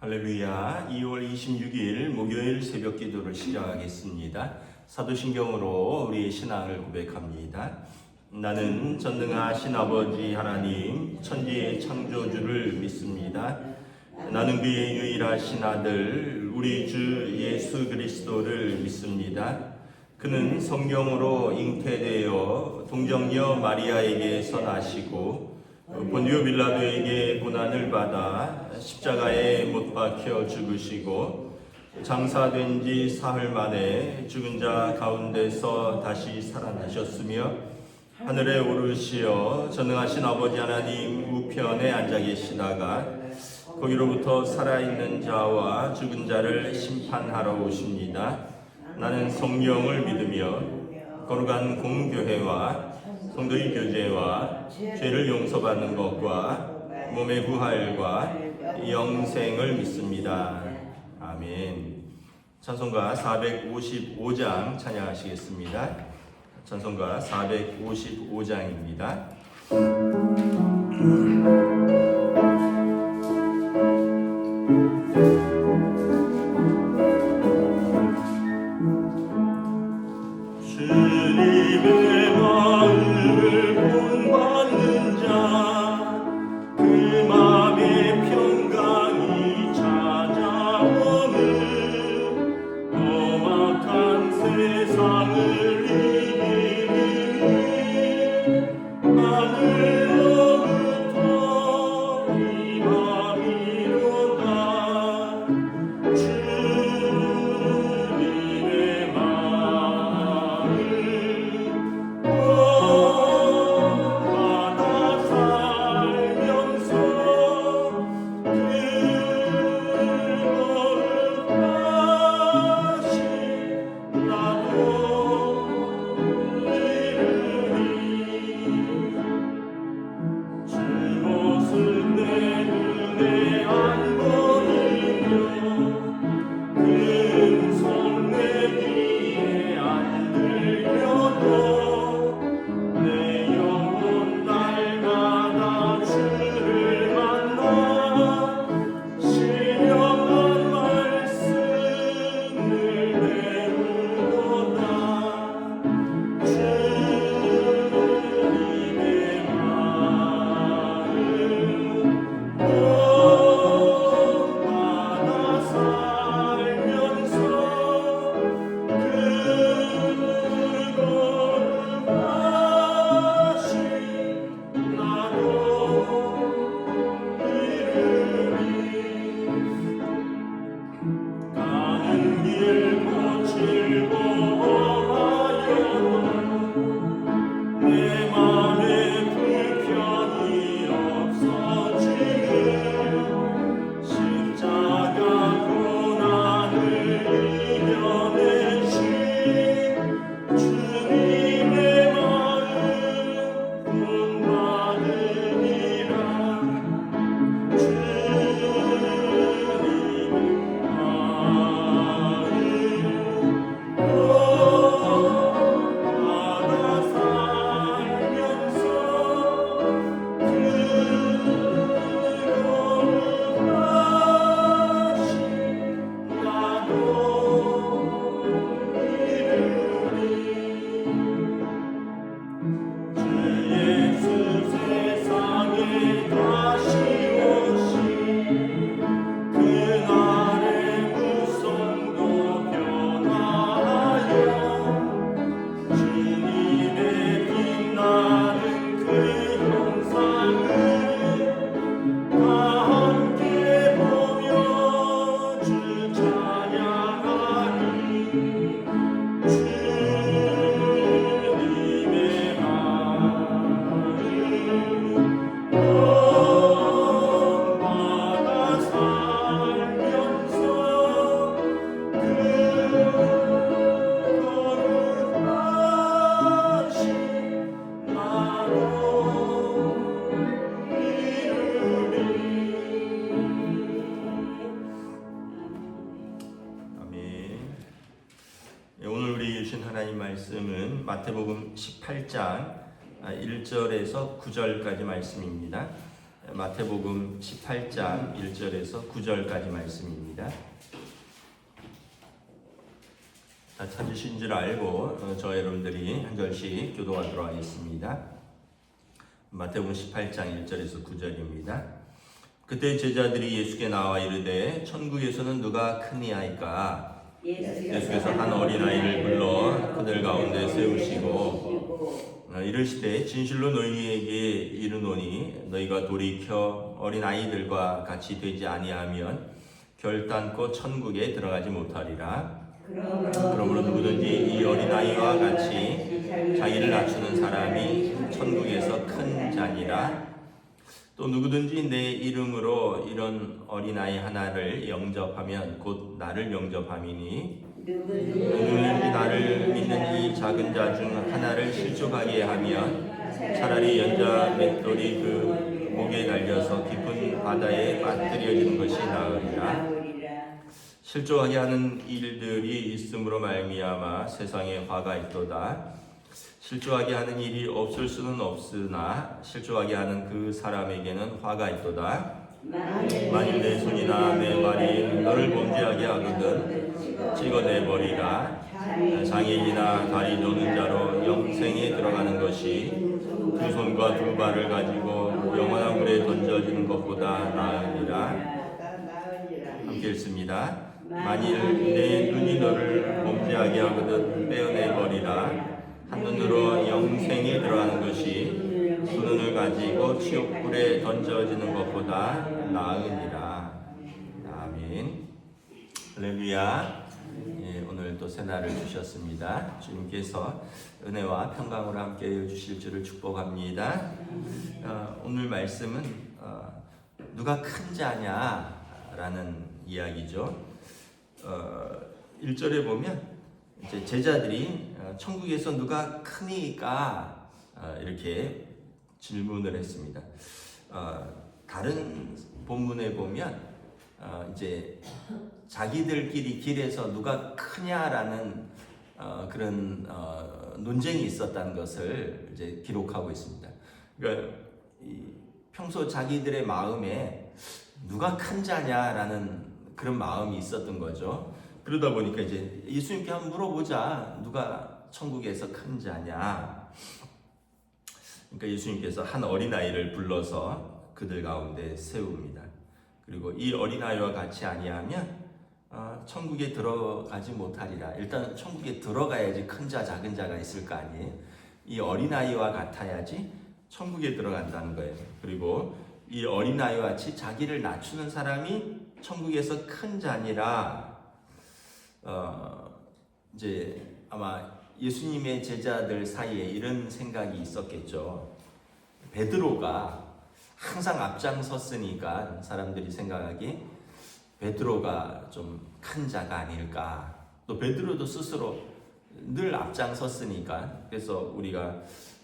할렐루야. 2월 26일 목요일 새벽 기도를 시작하겠습니다. 사도신경으로 우리의 신앙을 고백합니다. 나는 전능하신 아버지 하나님 천지의 창조주를 믿습니다. 나는 그의 유일하신 아들 우리 주 예수 그리스도를 믿습니다. 그는 성령으로 잉태되어 동정녀 마리아에게서 나시고 본디오 빌라도에게 고난을 받아 십자가에 못 박혀 죽으시고 장사된 지 사흘 만에 죽은 자 가운데서 다시 살아나셨으며 하늘에 오르시어 전능하신 아버지 하나님 우편에 앉아 계시다가 거기로부터 살아있는 자와 죽은 자를 심판하러 오십니다. 나는 성령을 믿으며 거룩한 공교회와 성도의 교제와 죄를 용서받는 것과 몸의 부활과 영생을 믿습니다. 아멘. 찬송가 455장 찬양하시겠습니다. 찬송가 455장입니다. 주님의 마음을 본받는 자, 그 맘에 평강이 찾아오는 험악한 세상을 이기니 하늘로부터 이 맘이로다. 주님의 마음을 본받아 살면서 그거룩하신 나도 이르리. 주 모습 내 눈에 안 보이며 음성 내 귀에 안 들려도 내 영혼 날마다 주를 만나 신령한 말씀을 배우도다. 주님의 마음을 본받아 살면서 그거룩하신 나도 이르리. 가는 길 거칠고 험하여도 내 맘에 불편이 없어지는 십자가 고난을 이겨내신 주님의 마음 본받으리라. 주님의 마음 본받아 살면서 그거룩하신 나도 이르리. 주 예수 세상에 다시 오시 그날의 무성도 변화하여 주님의 빛나는 그 형상을 다 함께 보며 주 찬양하리. 주님의 마음을 본받아 살면서 그거룩하신 나도 이르리. 아멘. 오늘 우리 주신 하나님 말씀은 마태복음 18장 1절에서 9절까지 말씀입니다. 마태복음 18장 1절에서 9절까지 말씀입니다. 다 찾으신 줄 알고 저 여러분들이 한 절씩 교도하도록 하겠습니다. 마태복음 18장 1절에서 9절입니다. 그때 제자들이 예수께 나와 이르되 천국에서는 누가 크니하이까? 예수께서 한 어린아이를 불러 그들 가운데 세우시고 이르시되 진실로 너희에게 이르노니 너희가 돌이켜 어린아이들과 같이 되지 아니하면 결단코 천국에 들어가지 못하리라. 그러므로 누구든지 이 어린아이와 같이 자기를 낮추는 사람이 천국에서 큰 자니라. 또 누구든지 내 이름으로 이런 어린아이 하나를 영접하면 곧 나를 영접함이니 누구든지 나를 믿는 이 작은 자 중 하나를 실족하게 하면 차라리 연자 맷돌이 그 목에 달려서 깊은 바다에 빠뜨려지는 것이 나으리라. 실족하게 하는 일들이 있음으로 말미암아 세상에 화가 있도다. 실족하게 하는 일이 없을 수는 없으나 실족하게 하는 그 사람에게는 화가 있도다. 만일 내 손이나 내 발이 너를 범죄하게 하거든 찍어내버리라. 장애인이나 다리 노는 자로 영생에 들어가는 것이 두 손과 두 발을 가지고 영원한 물에 던져지는 것보다 나으니라. 함께 읽습니다. 만일 내 눈이 너를 범죄하게 하거든 떼어내버리라. 한 눈으로 영생에 들어가는 것이 두 눈을 가지고 지옥불에 던져지는 것보다 나으니라. 아멘. 할렐루야. 오늘 또 새날을 주셨습니다. 주님께서 은혜와 평강으로 함께 주실 줄을 축복합니다. 오늘 말씀은 누가 큰 자냐라는 이야기죠. 1절에 보면 이제 제자들이 천국에서 누가 크니까 이렇게 질문을 했습니다. 다른 본문에 보면 이제 자기들끼리 길에서 누가 크냐라는 그런 논쟁이 있었다는 것을 이제 기록하고 있습니다. 그러니까 평소 자기들의 마음에 누가 큰 자냐라는 그런 마음이 있었던 거죠. 그러다 보니까 이제 예수님께 한번 물어보자. 누가 천국에서 큰 자냐? 그러니까 예수님께서 한 어린아이를 불러서 그들 가운데 세웁니다. 그리고 이 어린아이와 같이 아니하면 천국에 들어가지 못하리라. 일단 천국에 들어가야지 큰 자, 작은 자가 있을 거 아니에요. 이 어린아이와 같아야지 천국에 들어간다는 거예요. 그리고 이 어린아이와 같이 자기를 낮추는 사람이 천국에서 큰 자니라. 이제 아마 예수님의 제자들 사이에 이런 생각이 있었겠죠. 베드로가 항상 앞장섰으니까 사람들이 생각하기에 베드로가 좀 큰 자가 아닐까. 또 베드로도 스스로 늘 앞장섰으니까 그래서 우리가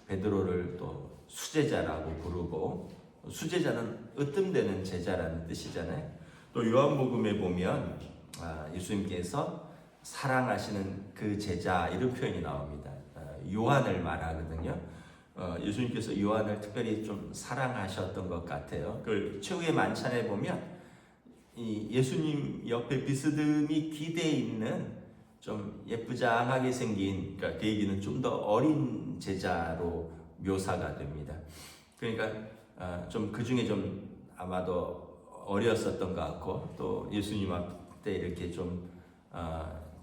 베드로를 또 수제자라고 부르고, 수제자는 으뜸되는 제자라는 뜻이잖아요. 또 요한복음에 보면 예수님께서 사랑하시는 그 제자 이런 표현이 나옵니다. 요한을 말하거든요. 예수님께서 요한을 특별히 좀 사랑하셨던 것 같아요. 그 최후의 만찬에 보면 이 예수님 옆에 비스듬히 기대에 있는 좀 예쁘장하게 생긴, 그러니까 그 얘기는 좀 더 어린 제자로 묘사가 됩니다. 그러니까 좀 그 중에 좀 아마도 어렸었던 것 같고, 또 예수님 앞에 이렇게 좀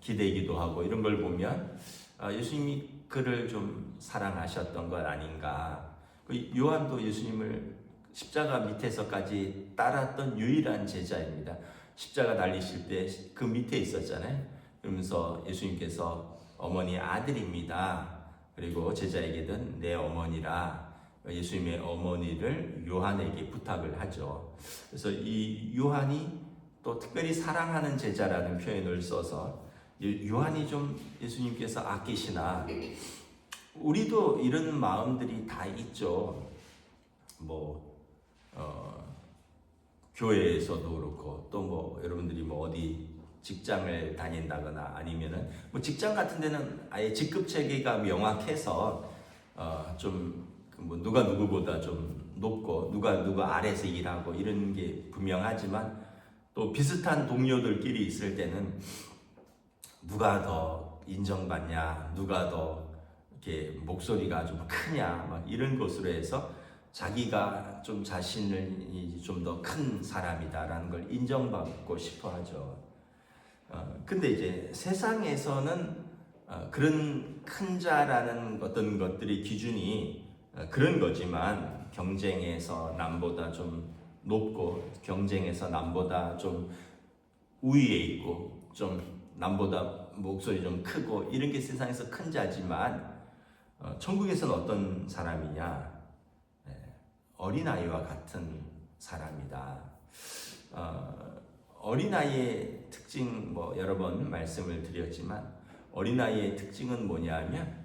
기대기도 하고 이런 걸 보면 예수님이 그를 좀 사랑하셨던 것 아닌가. 요한도 예수님을 십자가 밑에서까지 따랐던 유일한 제자입니다. 십자가 달리실 때 그 밑에 있었잖아요. 그러면서 예수님께서 어머니 아들입니다. 그리고 제자에게는 내 어머니라. 예수님의 어머니를 요한에게 부탁을 하죠. 그래서 이 요한이 또 특별히 사랑하는 제자라는 표현을 써서 요한이 좀 예수님께서 아끼시나. 우리도 이런 마음들이 다 있죠. 교회에서도 그렇고, 또 여러분들이 어디 직장을 다닌다거나 아니면은 직장 같은 데는 아예 직급 체계가 명확해서 좀 누가 누구보다 좀 높고 누가 아래서 일하고 이런 게 분명하지만 또 비슷한 동료들끼리 있을 때는 누가 더 인정받냐, 누가 더 이렇게 목소리가 좀 크냐, 막 이런 것으로 해서 자기가 좀 자신을 좀 더 큰 사람이다라는 걸 인정받고 싶어 하죠. 근데 이제 세상에서는 그런 큰 자라는 어떤 것들이 기준이 그런 거지만 경쟁에서 남보다 좀 높고 경쟁에서 남보다 좀 우위에 있고 좀 남보다 목소리 좀 크고 이런 게 세상에서 큰 자지만 천국에서는 어떤 사람이냐? 어린아이와 같은 사람이다. 어린아이의 특징 뭐 여러 번 말씀을 드렸지만 어린아이의 특징은 뭐냐면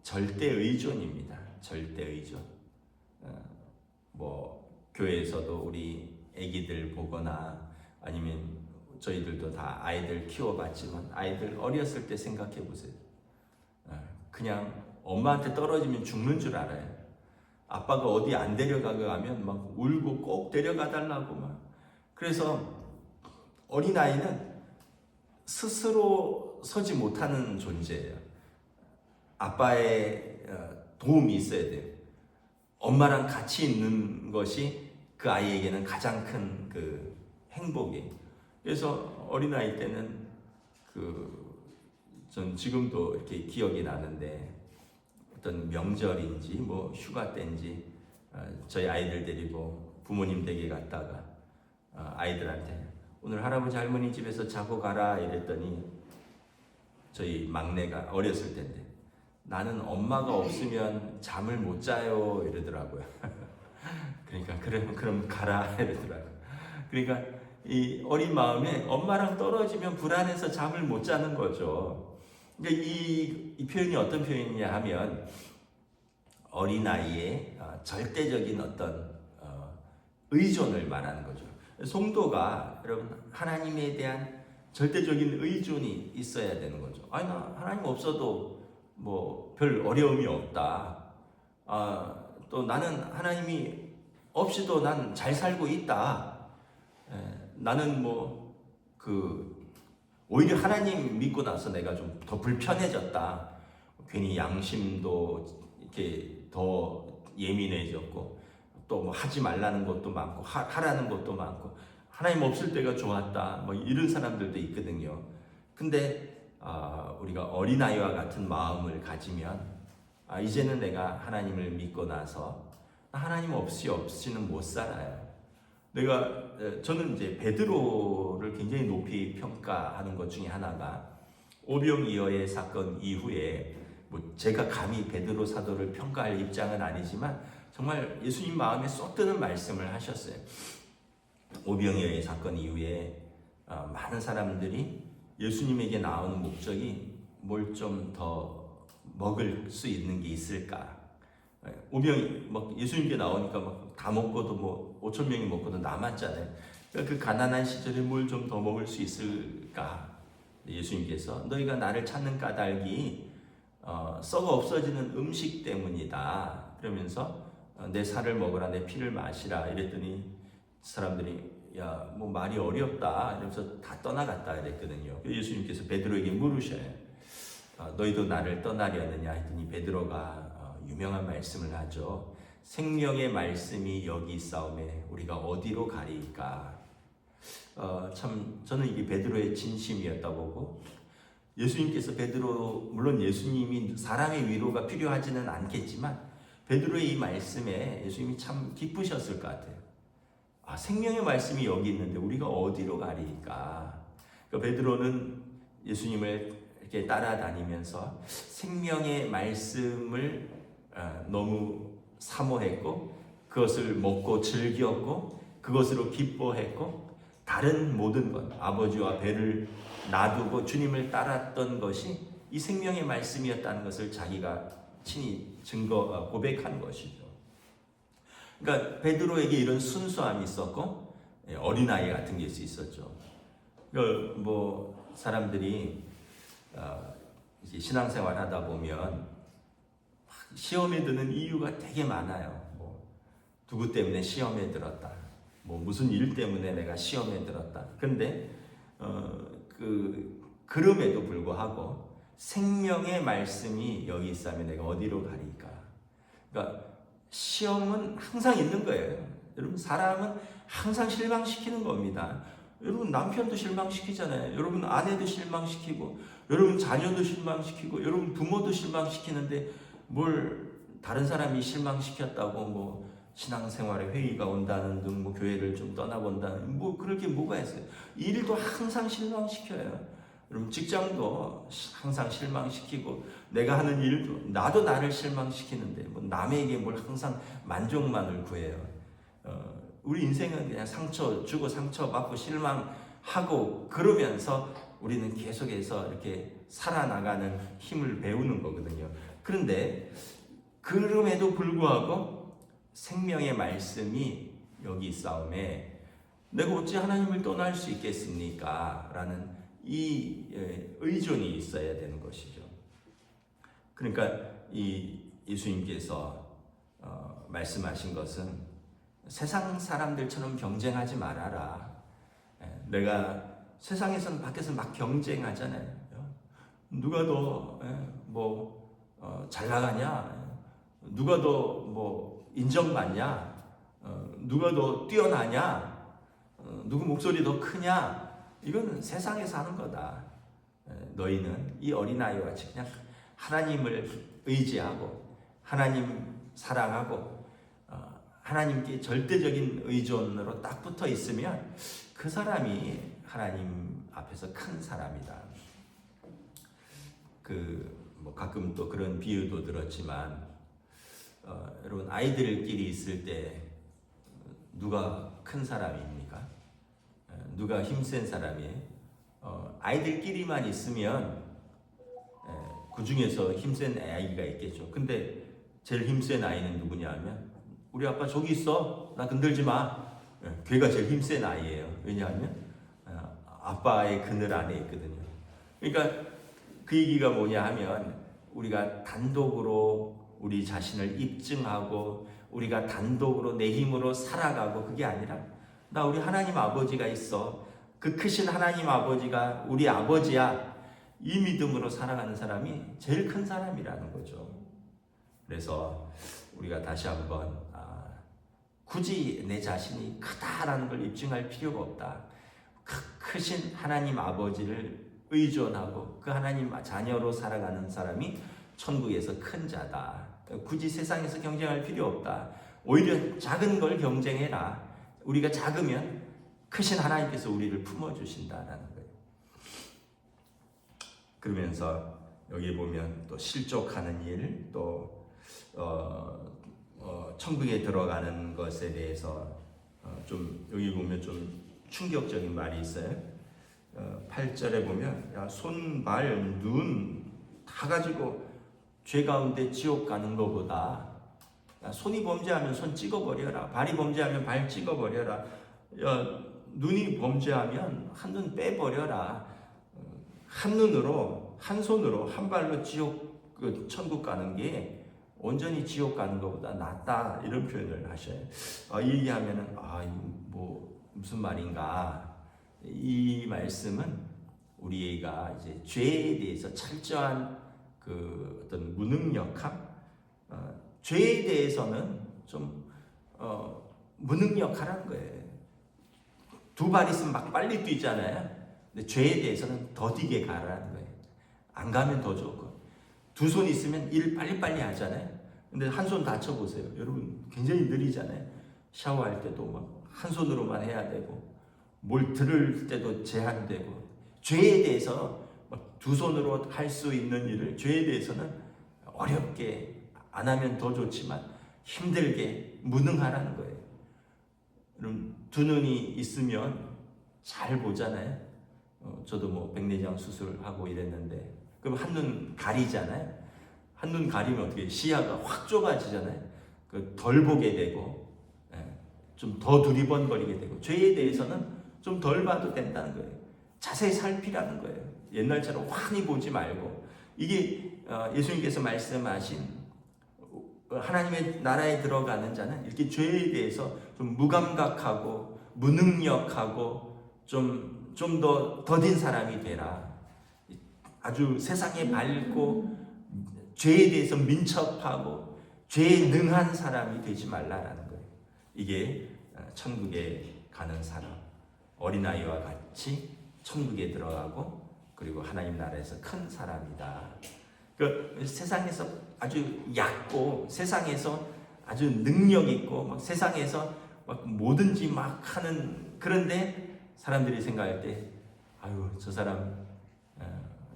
절대 의존입니다. 절대 의존. 뭐 교회에서도 우리 아기들 보거나 아니면 저희들도 다 아이들 키워봤지만 아이들 어렸을 때 생각해 보세요. 그냥 엄마한테 떨어지면 죽는 줄 알아요. 아빠가 어디 안 데려가고 하면 막 울고 꼭 데려가 달라고 막. 그래서 어린아이는 스스로 서지 못하는 존재예요. 아빠의 도움이 있어야 돼요. 엄마랑 같이 있는 것이 그 아이에게는 가장 큰 그 행복이에요. 그래서 어린아이 때는 전 지금도 이렇게 기억이 나는데 어떤 명절인지 뭐 휴가 때인지 저희 아이들 데리고 부모님 댁에 갔다가 아이들한테 오늘 할아버지 할머니 집에서 자고 가라 이랬더니 저희 막내가 어렸을 때인데 나는 엄마가 없으면 잠을 못 자요 이러더라고요. 그러니까 그럼 가라 이러더라고요. 그러니까 이 어린 마음에 엄마랑 떨어지면 불안해서 잠을 못 자는 거죠. 그러니까 이 표현이 어떤 표현이냐 하면 어린아이의 절대적인 어떤 의존을 말하는 거죠. 성도가 여러분 하나님에 대한 절대적인 의존이 있어야 되는 거죠. 아니 나 하나님 없어도 뭐 별 어려움이 없다. 또 나는 하나님이 없이도 난 잘 살고 있다. 나는 오히려 하나님 믿고 나서 내가 좀 더 불편해졌다. 괜히 양심도 이렇게 더 예민해졌고 또 뭐 하지 말라는 것도 많고 하라는 것도 많고 하나님 없을 때가 좋았다. 뭐 이런 사람들도 있거든요. 근데 우리가 어린아이와 같은 마음을 가지면 이제는 내가 하나님을 믿고 나서 하나님 없이는 못 살아요. 저는 이제 베드로를 굉장히 높이 평가하는 것 중에 하나가 오병이어의 사건 이후에 뭐 제가 감히 베드로 사도를 평가할 입장은 아니지만 정말 예수님 마음에 쏙 드는 말씀을 하셨어요. 오병이어의 사건 이후에 많은 사람들이 예수님에게 나오는 목적이 뭘 좀 더 먹을 수 있는 게 있을까? 예수님께 나오니까 다 먹고도 5천 명이 먹고도 남았잖아요. 그러니까 그 가난한 시절에 뭘 좀 더 먹을 수 있을까? 예수님께서 너희가 나를 찾는 까닭이 썩어 없어지는 음식 때문이다. 그러면서 내 살을 먹으라 내 피를 마시라 이랬더니 사람들이 야, 뭐 말이 어렵다 이러면서 다 떠나갔다 이랬거든요. 예수님께서 베드로에게 물으셔요. 너희도 나를 떠나려느냐 했더니 베드로가 유명한 말씀을 하죠. 생명의 말씀이 여기 있사오매 우리가 어디로 가리까? 참 저는 이게 베드로의 진심이었다 보고 예수님께서 물론 예수님이 사람의 위로가 필요하지는 않겠지만 베드로의 이 말씀에 예수님이 참 기쁘셨을 것 같아요. 생명의 말씀이 여기 있는데 우리가 어디로 가리까? 그러니까 베드로는 예수님을 이렇게 따라다니면서 생명의 말씀을 너무 사모했고 그것을 먹고 즐겼고 그것으로 기뻐했고 다른 모든 것 아버지와 배를 놔두고 주님을 따랐던 것이 이 생명의 말씀이었다는 것을 자기가 친히 고백한 것이죠. 그러니까 베드로에게 이런 순수함이 있었고 어린아이 같은 게 있었죠. 사람들이 이제 신앙생활 하다 보면 시험에 드는 이유가 되게 많아요. 누구 때문에 시험에 들었다. 뭐 무슨 일 때문에 내가 시험에 들었다. 그런데 그럼에도 불구하고 생명의 말씀이 여기 있으면 내가 어디로 가리까? 그러니까 시험은 항상 있는 거예요. 여러분, 사람은 항상 실망시키는 겁니다. 여러분, 남편도 실망시키잖아요. 여러분, 아내도 실망시키고, 여러분, 자녀도 실망시키고, 여러분, 부모도 실망시키는데 뭘 다른 사람이 실망시켰다고 뭐 신앙생활에 회의가 온다는 등 뭐 교회를 좀 떠나본다는 뭐 그럴 게 뭐가 있어요. 일도 항상 실망시켜요. 여러분, 직장도 항상 실망시키고, 내가 하는 일도 나도 나를 실망시키는데 뭐 남에게 뭘 항상 만족만을 구해요. 우리 인생은 그냥 상처 주고 상처 받고 실망하고 그러면서 우리는 계속해서 이렇게 살아나가는 힘을 배우는 거거든요. 그런데 그럼에도 불구하고 생명의 말씀이 여기 있사오매 내가 어찌 하나님을 떠날 수 있겠습니까? 라는 이 의존이 있어야 되는 것이죠. 그러니까 이 예수님께서 말씀하신 것은 세상 사람들처럼 경쟁하지 말아라. 내가 세상에서는 밖에서 막 경쟁하잖아요. 누가 더 잘 나가냐? 누가 더 뭐 인정받냐? 누가 더 뛰어나냐? 누구 목소리 더 크냐? 이거는 세상에서 하는 거다. 너희는 이 어린아이와 같이 그냥 하나님을 의지하고 하나님 사랑하고 하나님께 절대적인 의존으로 딱 붙어 있으면 그 사람이 하나님 앞에서 큰 사람이다. 뭐 가끔 또 그런 비유도 들었지만 여러분, 아이들끼리 있을 때 누가 큰 사람입니까? 누가 힘센 사람이에요? 아이들끼리만 있으면 그 중에서 힘센 아이가 있겠죠. 근데 제일 힘센 아이는 누구냐 하면 우리 아빠 저기 있어. 나 건들지 마. 걔가 제일 힘센 아이예요. 왜냐하면 아빠의 그늘 안에 있거든요. 그러니까 그 얘기가 뭐냐 하면 우리가 단독으로 우리 자신을 입증하고 우리가 단독으로 내 힘으로 살아가고 그게 아니라 나 우리 하나님 아버지가 있어. 그 크신 하나님 아버지가 우리 아버지야. 이 믿음으로 살아가는 사람이 제일 큰 사람이라는 거죠. 그래서 우리가 다시 한번 굳이 내 자신이 크다라는 걸 입증할 필요가 없다. 크신 하나님 아버지를 의존하고 그 하나님 자녀로 살아가는 사람이 천국에서 큰 자다. 굳이 세상에서 경쟁할 필요 없다. 오히려 작은 걸 경쟁해라. 우리가 작으면 크신 하나님께서 우리를 품어주신다라는 거예요. 그러면서 여기 보면 또 실족하는 일, 또 천국에 들어가는 것에 대해서 좀 여기 보면 좀 충격적인 말이 있어요. 8절에 보면 야, 손, 발, 눈 다 가지고 죄 가운데 지옥 가는 것보다 야, 손이 범죄하면 손 찍어버려라. 발이 범죄하면 발 찍어버려라. 야, 눈이 범죄하면 한눈 빼버려라. 한눈으로 한 손으로 한 발로 지옥 천국 가는 게 온전히 지옥 가는 것보다 낫다 이런 표현을 하셔요. 이 얘기하면은 뭐 무슨 말인가? 이 말씀은 우리가 이제 죄에 대해서 철저한 그 어떤 무능력함, 죄에 대해서는 좀 무능력하라는 거예요. 두 발 있으면 막 빨리 뛰잖아요. 근데 죄에 대해서는 더디게 가라는 거예요. 안 가면 더 좋고. 두 손 있으면 일 빨리빨리 하잖아요. 근데 한 손 다쳐보세요. 여러분 굉장히 느리잖아요. 샤워할 때도 막 한 손으로만 해야 되고 뭘 들을 때도 제한되고 죄에 대해서 두 손으로 할 수 있는 일을 죄에 대해서는 어렵게 안 하면 더 좋지만 힘들게 무능하라는 거예요. 여러분 두 눈이 있으면 잘 보잖아요. 저도 뭐 백내장 수술하고 이랬는데 그럼 한눈 가리잖아요. 한눈 가리면 어떻게 시야가 확 좁아지잖아요. 덜 보게 되고 좀 더 두리번거리게 되고 죄에 대해서는 좀 덜 봐도 된다는 거예요. 자세히 살피라는 거예요. 옛날처럼 환히 보지 말고 이게 예수님께서 말씀하신 하나님의 나라에 들어가는 자는 이렇게 죄에 대해서 좀 무감각하고 무능력하고 좀 더 더딘 사람이 되라. 아주 세상에 밝고 죄에 대해서 민첩하고 죄에 능한 사람이 되지 말라라는 거예요. 이게 천국에 가는 사람, 어린아이와 같이 천국에 들어가고 그리고 하나님 나라에서 큰 사람이다. 그 세상에서 아주 얕고 세상에서 아주 능력 있고 막 세상에서 막 뭐든지 막 하는, 그런데 사람들이 생각할 때 아유 저 사람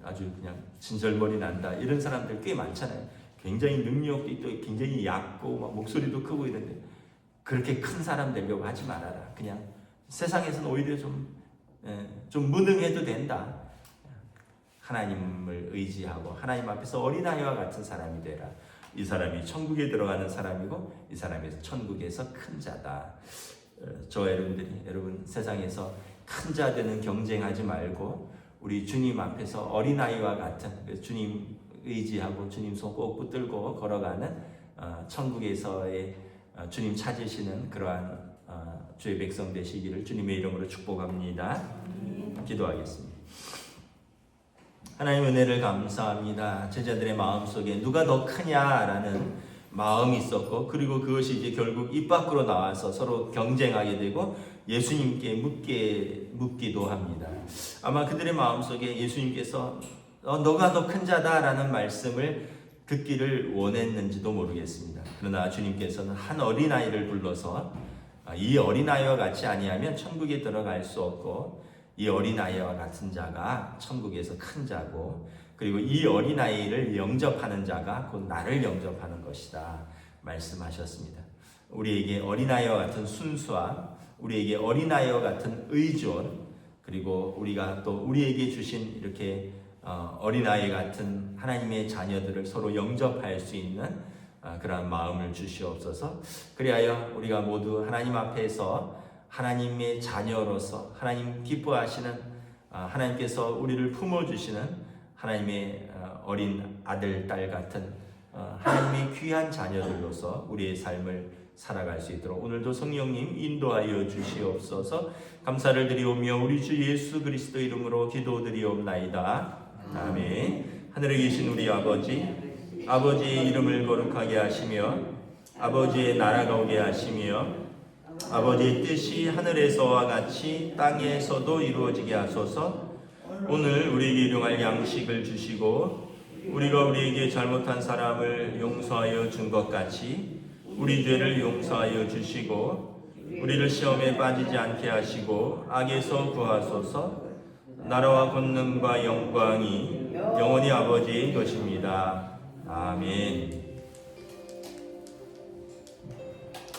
아주 그냥 진절머리 난다, 이런 사람들 꽤 많잖아요. 굉장히 능력도 있고 굉장히 얕고 막 목소리도 크고 이런데 그렇게 큰 사람 되려고 하지 말아라. 그냥 세상에서는 오히려 좀 무능해도 된다. 하나님을 의지하고 하나님 앞에서 어린아이와 같은 사람이 되라. 이 사람이 천국에 들어가는 사람이고 이 사람이 천국에서 큰 자다. 저 여러분 세상에서 큰 자들은 경쟁하지 말고 우리 주님 앞에서 어린아이와 같은 주님 의지하고 주님 손 꼭 붙들고 걸어가는 천국에서의 주님 찾으시는 그러한 주의 백성 되시기를 주님의 이름으로 축복합니다. 기도하겠습니다. 하나님 은혜를 감사합니다. 제자들의 마음속에 누가 더 크냐라는 마음이 있었고 그리고 그것이 이제 결국 입 밖으로 나와서 서로 경쟁하게 되고 예수님께 묻기도 합니다. 아마 그들의 마음속에 예수님께서 너가 더 큰 자다라는 말씀을 듣기를 원했는지도 모르겠습니다. 그러나 주님께서는 한 어린아이를 불러서 이 어린아이와 같이 아니하면 천국에 들어갈 수 없고 이 어린아이와 같은 자가 천국에서 큰 자고 그리고 이 어린아이를 영접하는 자가 곧 나를 영접하는 것이다 말씀하셨습니다. 우리에게 어린아이와 같은 순수함, 우리에게 어린아이와 같은 의존, 그리고 우리가 또 우리에게 주신 이렇게 어린아이 같은 하나님의 자녀들을 서로 영접할 수 있는 그러한 마음을 주시옵소서. 그리하여 우리가 모두 하나님 앞에서 하나님의 자녀로서 하나님 기뻐하시는 하나님께서 우리를 품어주시는 하나님의 어린 아들, 딸 같은 하나님의 귀한 자녀들로서 우리의 삶을 살아갈 수 있도록 오늘도 성령님 인도하여 주시옵소서. 감사를 드리오며 우리 주 예수 그리스도 이름으로 기도드리옵나이다. 아멘. 하늘에 계신 우리 아버지의 이름을 거룩하게 하시며 아버지의 나라가 오게 하시며 아버지의 뜻이 하늘에서와 같이 땅에서도 이루어지게 하소서. 오늘 우리에게 일용할 양식을 주시고 우리가 우리에게 잘못한 사람을 용서하여 준 것 같이 우리 죄를 용서하여 주시고 우리를 시험에 빠지지 않게 하시고 악에서 구하소서. 나라와 권능과 영광이 영원히 아버지의 것입니다. 아멘.